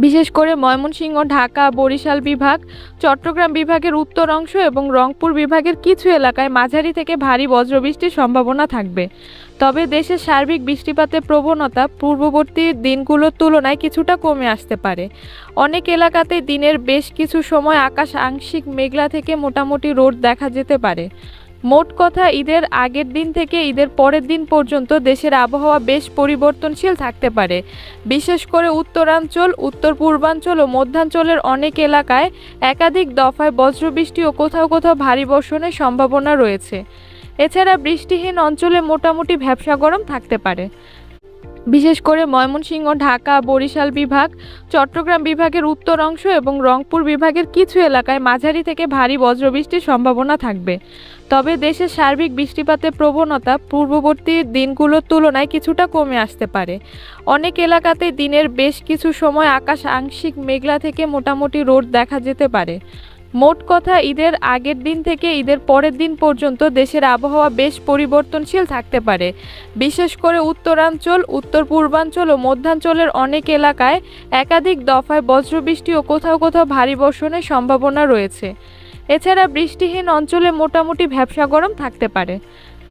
বিশেষ করে ময়মনসিংহ, ঢাকা, বরিশাল বিভাগ, চট্টগ্রাম বিভাগের উত্তর অংশ এবং রংপুর বিভাগের কিছু এলাকায় মাঝারি থেকে ভারী বজ্রবৃষ্টির সম্ভাবনা থাকবে। তবে দেশের সার্বিক বৃষ্টিপাতের প্রবণতা পূর্ববর্তী দিনগুলোর তুলনায় কিছুটা কমে আসতে পারে। অনেক এলাকাতে দিনের বেশ কিছু সময় আকাশ আংশিক মেঘলা থেকে মোটামুটি রোদ দেখা যেতে পারে। মোট কথা, ঈদের আগের দিন থেকে ঈদের পরের দিন পর্যন্ত দেশের আবহাওয়া বেশ পরিবর্তনশীল থাকতে পারে। বিশেষ করে উত্তরাঞ্চল, উত্তর পূর্বাঞ্চল ও মধ্যাঞ্চলের অনেক এলাকায় একাধিক দফায় বজ্রবৃষ্টি ও কোথাও কোথাও ভারী বর্ষণের সম্ভাবনা রয়েছে। এছাড়া বৃষ্টিহীন অঞ্চলে মোটামুটি ভ্যাপসা গরম থাকতে পারে। বিশেষ করে ময়মনসিংহ, ঢাকা, বরিশাল বিভাগ, চট্টগ্রাম বিভাগের উত্তর অংশ এবং রংপুর বিভাগের কিছু এলাকায় মাঝারি থেকে ভারী বজ্রবৃষ্টির সম্ভাবনা থাকবে। তবে দেশের সার্বিক বৃষ্টিপাতের প্রবণতা পূর্ববর্তী দিনগুলোর তুলনায় কিছুটা কমে আসতে পারে। অনেক এলাকাতে দিনের বেশ কিছু সময় আকাশ আংশিক মেঘলা থেকে মোটামুটি রোদ দেখা যেতে পারে। মোট কথা, ঈদের আগের দিন থেকে ঈদের পরের দিন পর্যন্ত দেশের আবহাওয়া বেশ পরিবর্তনশীল থাকতে পারে। বিশেষ করে উত্তরাঞ্চল, উত্তর পূর্বাঞ্চল ও মধ্যাঞ্চলের অনেক এলাকায় একাধিক দফায় বজ্রবৃষ্টি ও কোথাও কোথাও ভারী বর্ষণের সম্ভাবনা রয়েছে। এছাড়া বৃষ্টিহীন অঞ্চলে মোটামুটি ভ্যাপসা গরম থাকতে পারে।